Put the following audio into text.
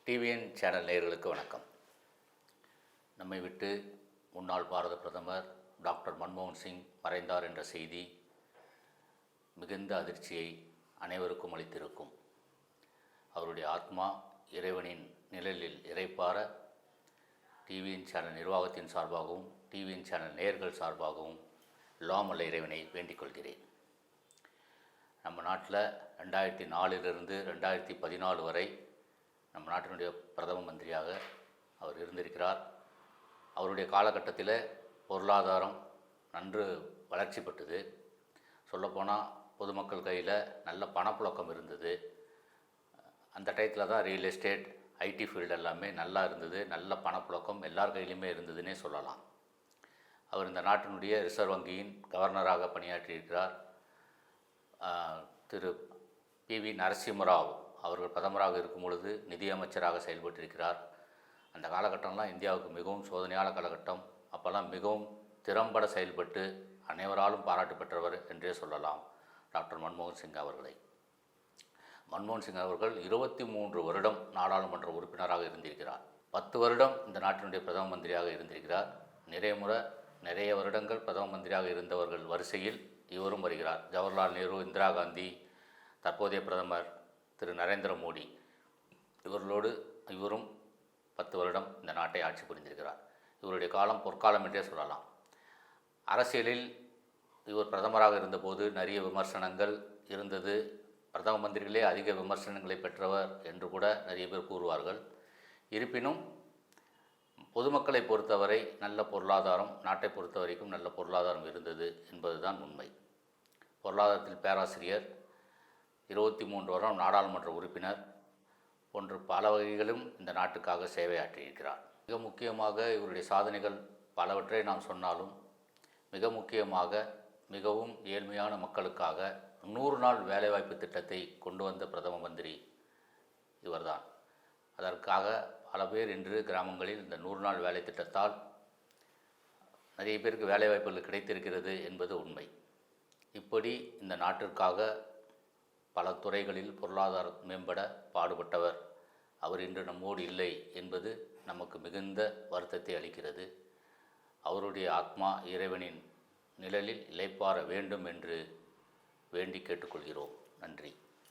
TVN channel நேயர்களுக்கு வணக்கம். நம்மை விட்டு முன்னாள் பாரத பிரதமர் டாக்டர் மன்மோகன் சிங் மறைந்தார் என்ற செய்தி மிகுந்த அதிர்ச்சியை அனைவருக்கும் அளித்திருக்கும். அவருடைய ஆத்மா இறைவனின் நிழலில் இறைப்பார டிவிஎன் சேனல் நிர்வாகத்தின் சார்பாகவும் டிவிஎன் சேனல் நேயர்கள் சார்பாகவும் எல்லாம் வல்ல இறைவனை வேண்டிக் கொள்கிறேன். நம்ம நாட்டில் 2004 2014 வரை நம்ம நாட்டினுடைய பிரதம மந்திரியாக அவர் இருந்திருக்கிறார். அவருடைய காலகட்டத்தில் பொருளாதாரம் நன்று வளர்ச்சி பெற்றது. சொல்லப்போனால் பொதுமக்கள் கையில் நல்ல பணப்புழக்கம் இருந்தது. அந்த டயத்தில் தான் ரியல் எஸ்டேட், ஐடி ஃபீல்டு எல்லாமே நல்லா இருந்தது. நல்ல பணப்புழக்கம் எல்லார் கையிலையுமே இருந்ததுன்னே சொல்லலாம். அவர் இந்த நாட்டினுடைய ரிசர்வ் வங்கியின் கவர்னராக பணியாற்றியிருக்கிறார். திரு PV நரசிம்மராவ் அவர்கள் பிரதமராக இருக்கும் பொழுது நிதியமைச்சராக செயல்பட்டிருக்கிறார். அந்த காலகட்டம்லாம் இந்தியாவுக்கு மிகவும் சோதனையான காலகட்டம். அப்போல்லாம் மிகவும் திறம்பட செயல்பட்டு அனைவராலும் பாராட்டு பெற்றவர் என்றே சொல்லலாம் டாக்டர் மன்மோகன் சிங் அவர்களை. மன்மோகன் சிங் அவர்கள் 23 வருடம் நாடாளுமன்ற உறுப்பினராக இருந்திருக்கிறார். 10 வருடம் இந்த நாட்டினுடைய பிரதம மந்திரியாக இருந்திருக்கிறார். நிறைய வருடங்கள் பிரதம மந்திரியாக இருந்தவர்கள் வரிசையில் இவரும் வருகிறார். ஜவஹர்லால் நேரு, இந்திரா காந்தி, தற்போதைய பிரதமர் திரு நரேந்திர மோடி, இவரும் 10 வருடம் இந்த நாட்டை ஆட்சி புரிந்திருக்கிறார். இவருடைய காலம் பொற்காலம் என்றே சொல்லலாம். அரசியலில் இவர் பிரதமராக இருந்தபோது நிறைய விமர்சனங்கள் இருந்தது. பிரதம மந்திரிகளே அதிக விமர்சனங்களை பெற்றவர் என்று கூட நிறைய பேர் கூறுவார்கள். இருப்பினும் பொதுமக்களை பொறுத்தவரை நல்ல பொருளாதாரம், நாட்டை பொறுத்த வரைக்கும் நல்ல பொருளாதாரம் இருந்தது என்பதுதான் உண்மை. பொருளாதாரத்தில் பேராசிரியர், 23 வருடம் நாடாளுமன்ற உறுப்பினர் போன்ற பல வகைகளும் இந்த நாட்டுக்காக சேவையாற்றியிருக்கிறார். மிக முக்கியமாக இவருடைய சாதனைகள் பலவற்றை நாம் சொன்னாலும் மிக முக்கியமாக மிகவும் ஏழ்மையான மக்களுக்காக 100 நாள் வேலைவாய்ப்பு திட்டத்தை கொண்டு வந்த பிரதம மந்திரி இவர்தான். அதற்காக பல பேர் இன்று கிராமங்களில் இந்த 100 நாள் வேலை திட்டத்தால் நிறைய பேருக்கு வேலைவாய்ப்புகள் கிடைத்திருக்கிறது என்பது உண்மை. இப்படி இந்த நாட்டிற்காக பல துறைகளில் பொருளாதாரம் மேம்பட பாடுபட்டவர் அவர் இன்று நம்மோடு இல்லை என்பது நமக்கு மிகுந்த வருத்தத்தை அளிக்கிறது. அவருடைய ஆத்மா இறைவனின் நிழலில் இளைப்பாற வேண்டும் என்று வேண்டி கேட்டுக்கொள்கிறோம். நன்றி.